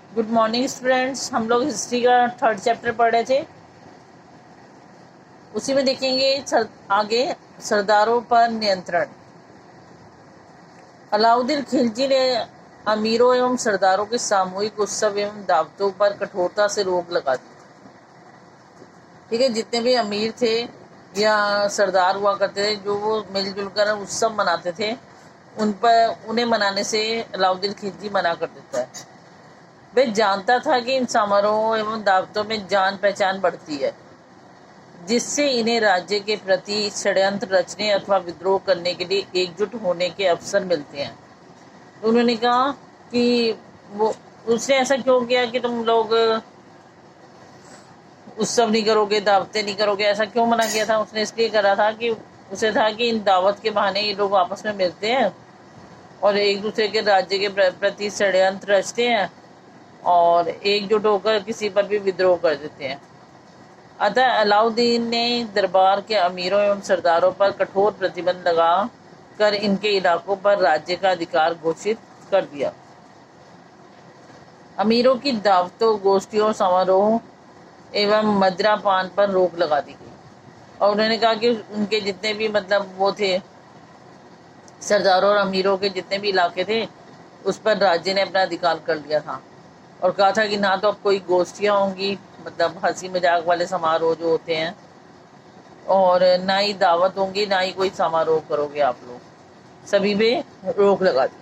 Good morning students. हम लोग history का थर्ड चैप्टर पढ़ रहे थे। उसी में देखेंगे आगे सरदारों पर नियंत्रण। अलाउद्दीन खिलजी ने अमीरों एवं सरदारों के सामूहिक उत्सव एवं दावतों पर कठोरता से रोक लगा दी। ठीक है, जितने भी अमीर थे या सरदार हुआ करते थे जो वो मिलजुल कर उत्सव मनाते थे, उन्हें मनाने से अलाउद्दीन खिलजी मना कर देता है। वह जानता था कि इन समारोहों एवं दावतों में जान पहचान बढ़ती है, जिससे इन्हें राज्य के प्रति षड्यंत्र रचने अथवा विद्रोह करने के लिए एकजुट होने के अवसर मिलते हैं। उन्होंने कहा कि वो उसने ऐसा क्यों किया कि तुम लोग उत्सव नहीं करोगे, दावतें नहीं करोगे, ऐसा क्यों मना किया था? उसने इसलिए करा था कि उसे था कि इन दावत के बहाने ये लोग आपस में मिलते हैं और एक दूसरे के राज्य के प्रति षड्यंत्र रचते हैं और एकजुट होकर किसी पर भी विद्रोह कर देते हैं। अतः अलाउद्दीन ने दरबार के अमीरों एवं सरदारों पर कठोर प्रतिबंध लगा कर इनके इलाकों पर राज्य का अधिकार घोषित कर दिया। अमीरों की दावतों, गोष्ठियों, समारोह एवं मदिरा पान पर रोक लगा दी गई और उन्होंने कहा कि उनके जितने भी वो थे, सरदारों और अमीरों के जितने भी इलाके थे, उस पर राज्य ने अपना अधिकार कर लिया था और कहा था कि ना तो अब कोई गोष्ठियाँ होंगी, हंसी मजाक वाले समारोह जो होते हैं, और ना ही दावत होंगी, ना ही कोई समारोह करोगे आप लोग, सभी पे रोक लगा दी।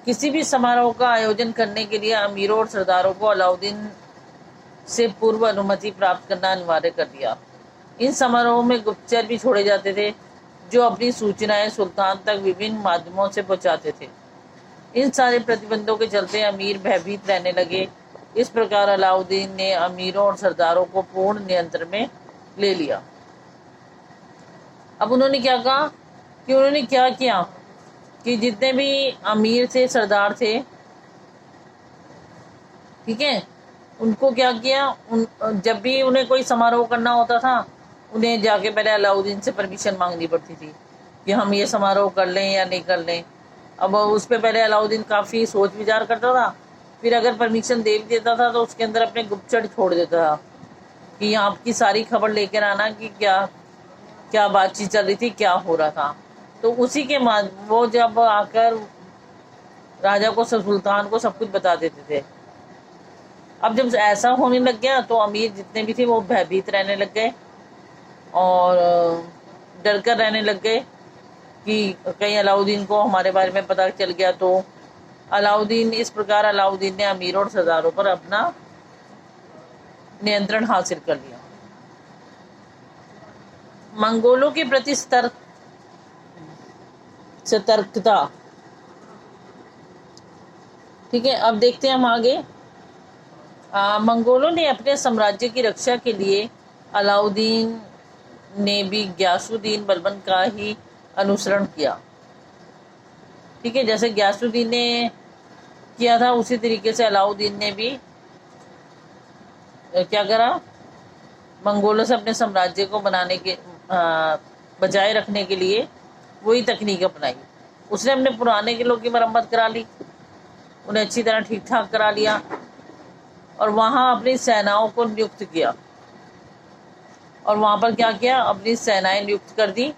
किसी भी समारोह का आयोजन करने के लिए अमीरों और सरदारों को अलाउद्दीन से पूर्व अनुमति प्राप्त करना अनिवार्य कर दिया। इन समारोहों में गुप्तचर भी छोड़े जाते थे जो अपनी सूचनाएं सुल्तान तक विभिन्न माध्यमों से पहुंचाते थे। इन सारे प्रतिबंधों के चलते अमीर भयभीत रहने लगे। इस प्रकार अलाउद्दीन ने अमीरों और सरदारों को पूर्ण नियंत्रण में ले लिया। अब उन्होंने क्या कहा कि उन्होंने क्या किया कि जितने भी अमीर थे, सरदार थे, ठीक है, उनको क्या किया, जब भी उन्हें कोई समारोह करना होता था, उन्हें जाके पहले अलाउद्दीन से परमिशन मांगनी पड़ती थी कि हम ये समारोह कर लें या नहीं कर लें। अब उस पर पहले अलाउद्दीन काफ़ी सोच विचार करता था, फिर अगर परमिशन दे भी देता था तो उसके अंदर अपने गुप्तचर छोड़ देता था कि आपकी सारी खबर लेकर आना कि क्या क्या बातचीत चल रही थी, क्या हो रहा था। तो उसी के वो जब आकर राजा को, सुल्तान को सब कुछ बता देते थे। अब जब ऐसा होने लग गया तो अमीर जितने भी थे वो भयभीत रहने लग गए और डर कर रहने लग गए कि कहीं अलाउद्दीन को हमारे बारे में पता चल गया तो। इस प्रकार अलाउद्दीन ने अमीरों और सरदारों पर अपना नियंत्रण हासिल कर लिया। मंगोलों के प्रति सतर्कता। ठीक है, अब देखते हैं हम आगे। मंगोलों ने अपने साम्राज्य की रक्षा के लिए अलाउद्दीन ने भी ग्यासुद्दीन बलबन का ही अनुसरण किया। ठीक है, जैसे ग्यासुद्दीन ने किया था उसी तरीके से अलाउद्दीन ने भी क्या करा, मंगोलों से अपने साम्राज्य को बनाने के बचाए रखने के लिए वही तकनीक अपनाई। उसने अपने पुराने किलों की मरम्मत करा ली, उन्हें अच्छी तरह ठीक ठाक करा लिया और वहाँ अपनी सेनाओं को नियुक्त किया। और वहाँ पर क्या किया, अपनी सेनाएं नियुक्त कर दी।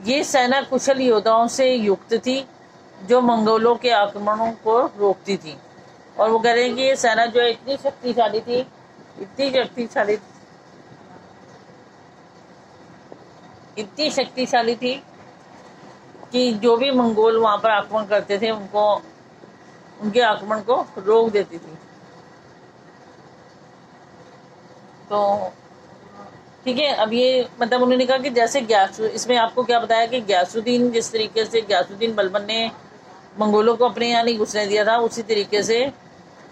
ये सेना कुशल योद्धाओं से युक्त थी जो मंगोलों के आक्रमणों को रोकती थी। और वो कह रहे हैं कि ये सेना जो है इतनी शक्तिशाली थी, इतनी शक्तिशाली थी कि जो भी मंगोल वहाँ पर आक्रमण करते थे उनको, उनके आक्रमण को रोक देती थी। तो ठीक है, अब ये उन्होंने कहा कि जैसे इसमें आपको क्या बताया कि ग्यासुद्दीन, जिस तरीके से ग्यासुद्दीन बलबन ने मंगोलों को अपने यहाँ नहीं घुसने दिया था, उसी तरीके से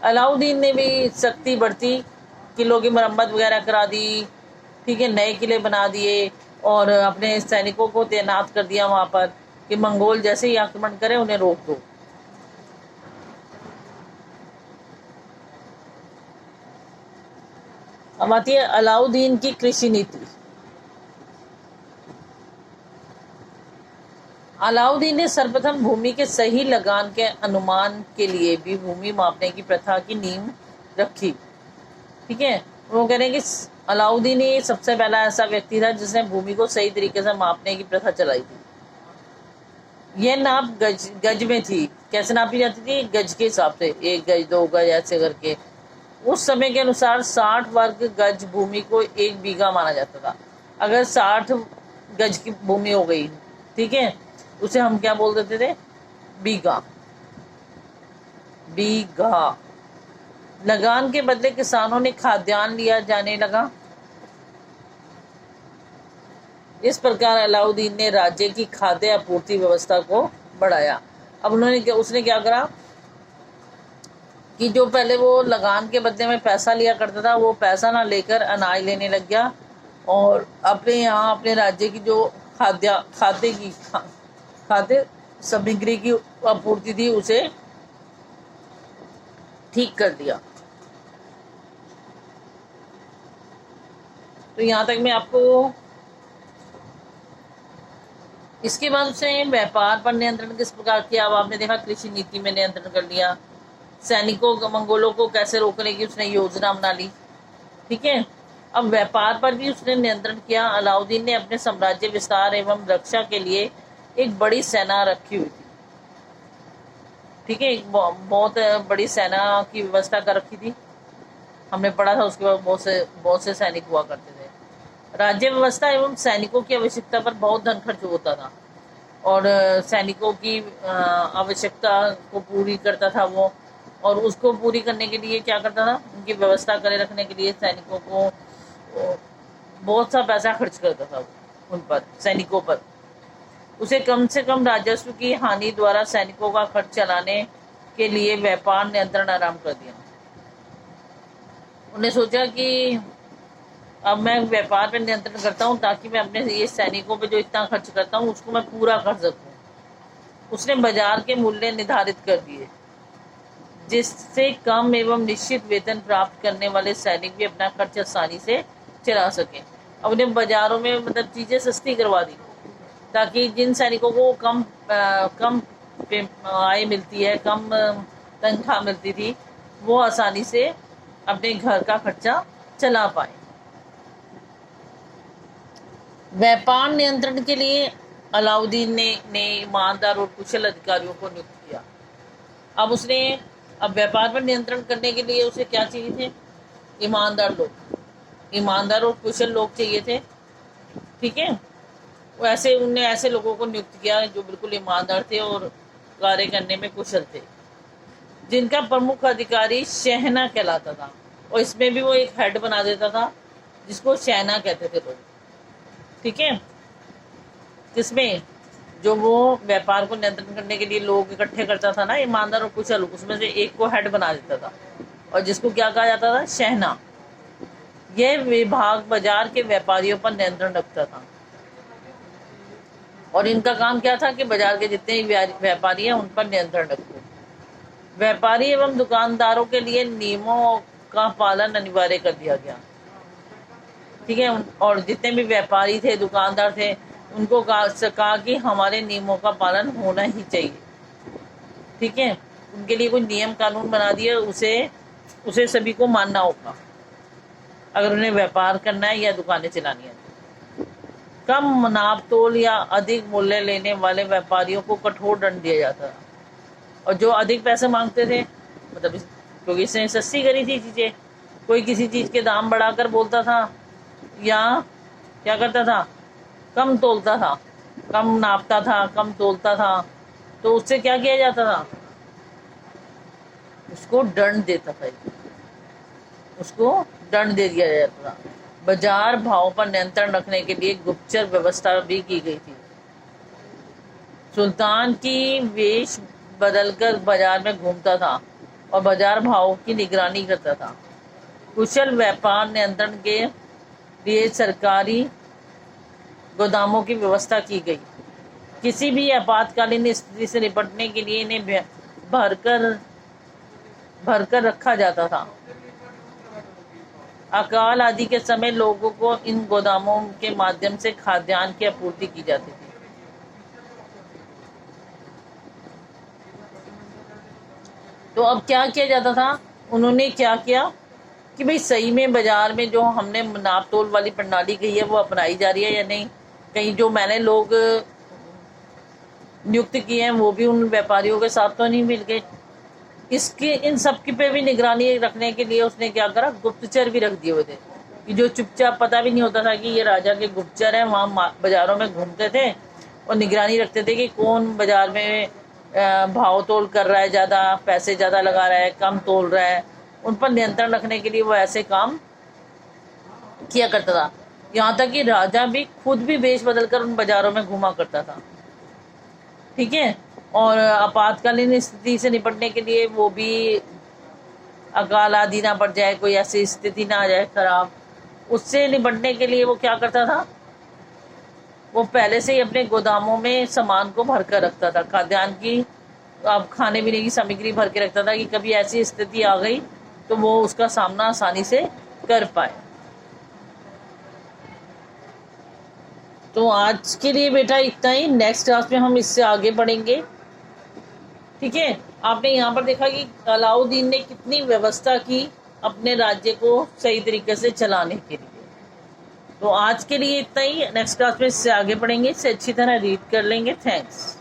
अलाउद्दीन ने भी शक्ति बढ़ती, किलों की मरम्मत वगैरह करा दी, ठीक है, नए किले बना दिए और अपने सैनिकों को तैनात कर दिया वहाँ पर कि मंगोल जैसे ही आक्रमण करें उन्हें रोक दो। अब आती है अलाउद्दीन की कृषि नीति। अलाउद्दीन ने सर्वप्रथम भूमि के सही लगान के अनुमान के लिए भी भूमि मापने की प्रथा की नींव रखी। ठीक है, वो कह रहे हैं कि अलाउद्दीन ही सबसे पहला ऐसा व्यक्ति था जिसने भूमि को सही तरीके से मापने की प्रथा चलाई थी। यह नाप गज में थी। कैसे नापी जाती थी? गज के हिसाब से, 1 गज 2 गज ऐसे करके। उस समय के अनुसार 60 वर्ग गज भूमि को 1 बीघा माना जाता था। अगर 60 गज की भूमि हो गई, ठीक है, उसे हम क्या बोल देते थे? बीघा। बीघा। लगान के बदले किसानों ने खाद्यान्न लिया जाने लगा। इस प्रकार अलाउद्दीन ने राज्य की खाद्य आपूर्ति व्यवस्था को बढ़ाया। अब उसने क्या करा कि जो पहले वो लगान के बदले में पैसा लिया करता था, वो पैसा ना लेकर अनाज लेने लग गया और अपने यहाँ अपने राज्य की जो खाद्य सामग्री की आपूर्ति थी उसे ठीक कर दिया। तो यहाँ तक मैं आपको, इसके बाद उसने व्यापार पर नियंत्रण किस प्रकार किया? अब आपने देखा कृषि नीति में नियंत्रण कर लिया। सैनिकों मंगोलों को कैसे रोकने की उसने योजना बना ली। ठीक है, अब व्यापार पर भी उसने नियंत्रण किया। अलाउद्दीन ने अपने साम्राज्य विस्तार एवं रक्षा के लिए एक बड़ी सेना रखी हुई थी। ठीक है, एक बहुत बड़ी सेना की व्यवस्था कर रखी थी, हमने पढ़ा था। उसके बाद बहुत से सैनिक हुआ करते थे। राज्य व्यवस्था एवं सैनिकों की आवश्यकता पर बहुत धन खर्च होता था और सैनिकों की आवश्यकता को पूरी करता था वो, और उसको पूरी करने के लिए क्या करता था? उनकी व्यवस्था करे रखने के लिए सैनिकों को बहुत सा पैसा खर्च करता था उन पर, सैनिकों पर। उसे कम से कम राजस्व की हानि द्वारा सैनिकों का खर्च चलाने के लिए व्यापार नियंत्रण आरंभ कर दिया। उन्हें सोचा कि अब मैं व्यापार पर नियंत्रण करता हूँ ताकि मैं अपने ये सैनिकों पे जो इतना खर्च करता हूँ उसको मैं पूरा कर सकूँ। उसने बाजार के मूल्य निर्धारित कर दिए जिससे कम एवं निश्चित वेतन प्राप्त करने वाले सैनिक भी अपना खर्च आसानी से चला सके। अब उन्हें बाजारों में मतलब चीजें सस्ती करवा दी ताकि जिन सैनिकों को कम आय मिलती है, कम तनख्वाह मिलती थी, वो आसानी से अपने घर का खर्चा चला पाए। व्यापार नियंत्रण के लिए अलाउद्दीन ने ईमानदार और कुशल अधिकारियों को नियुक्त किया। अब व्यापार पर नियंत्रण करने के लिए उसे क्या चाहिए थे? ईमानदार और कुशल लोग चाहिए थे। ठीक है, उनने ऐसे लोगों को नियुक्त किया जो बिल्कुल ईमानदार थे और कार्य करने में कुशल थे, जिनका प्रमुख अधिकारी शहना कहलाता था। और इसमें भी वो एक हेड बना देता था जिसको शहना कहते थे लोग। ठीक है, जिसमें जो वो व्यापार को नियंत्रण करने के लिए लोग इकट्ठे करता था ना, ईमानदार और कुशल, उसमें से एक को हेड बना देता था और जिसको क्या कहा जाता था? शहना। यह विभाग बाजार के व्यापारियों पर नियंत्रण रखता था और इनका काम क्या था कि बाजार के जितने व्यापारी हैं उन पर नियंत्रण रखो। व्यापारी एवं दुकानदारों के लिए नियमों का पालन अनिवार्य कर दिया गया। ठीक है, और जितने भी व्यापारी थे, दुकानदार थे, उनको कहा कि हमारे नियमों का पालन होना ही चाहिए। ठीक है, उनके लिए कोई नियम कानून बना दिए, उसे सभी को मानना होगा अगर उन्हें व्यापार करना है या दुकानें चलानी है। कम नाप तोल या अधिक मूल्य लेने वाले व्यापारियों को कठोर दंड दिया जाता था और जो अधिक पैसे मांगते थे, मतलब क्योंकि इसने सस्ती करी थी चीजें, कोई किसी चीज के दाम बढ़ाकर बोलता था या क्या करता था? कम तोलता था, कम नापता था, कम तोलता था, तो उससे क्या किया जाता था? उसको दंड देता था, उसको दंड दे दिया जाता था। बाजार भाव पर नियंत्रण रखने के लिए गुप्तचर व्यवस्था भी की गई थी। सुल्तान की वेश बदलकर बाजार में घूमता था और बाजार भाव की निगरानी करता था। कुशल व्यापार नियंत्रण के लिए सरकारी गोदामों की व्यवस्था की गई। किसी भी आपातकालीन स्थिति से निपटने के लिए इन्हें भरकर रखा जाता था। अकाल आदि के समय लोगों को इन गोदामों के माध्यम से खाद्यान्न की आपूर्ति की जाती थी। तो अब क्या किया जाता था, उन्होंने क्या किया कि भाई सही में बाजार में जो हमने नाप तोल वाली प्रणाली कही है वो अपनाई जा रही है या नहीं, कहीं जो मैंने लोग नियुक्त किए हैं वो भी उन व्यापारियों के साथ तो नहीं मिल गए। इसके इन सब की पे भी निगरानी रखने के लिए उसने क्या करा, गुप्तचर भी रख दिए हुए थे कि जो चुपचाप, पता भी नहीं होता था कि ये राजा के गुप्तचर हैं, वहाँ बाजारों में घूमते थे और निगरानी रखते थे कि कौन बाजार में भाव तोल कर रहा है, ज़्यादा पैसे ज़्यादा लगा रहा है, कम तोल रहा है। उन पर नियंत्रण रखने के लिए वो ऐसे काम किया करता था। यहाँ तक कि राजा भी खुद भी वेश बदल कर उन बाजारों में घूमा करता था, ठीक है। और आपातकालीन स्थिति से निपटने के लिए वो भी, अकाल आदि ना पड़ जाए, कोई ऐसी स्थिति ना आ जाए खराब, उससे निपटने के लिए वो क्या करता था, वो पहले से ही अपने गोदामों में सामान को भर कर रखता था, खाद्यान्न की, अब खाने पीने की सामग्री भर के रखता था कि कभी ऐसी स्थिति आ गई तो वो उसका सामना आसानी से कर पाए। तो आज के लिए बेटा इतना ही, नेक्स्ट क्लास में हम इससे आगे बढ़ेंगे, ठीक है। आपने यहाँ पर देखा कि अलाउद्दीन ने कितनी व्यवस्था की अपने राज्य को सही तरीके से चलाने के लिए। तो आज के लिए इतना ही, नेक्स्ट क्लास में इससे आगे बढ़ेंगे, इससे अच्छी तरह रीड कर लेंगे। थैंक्स।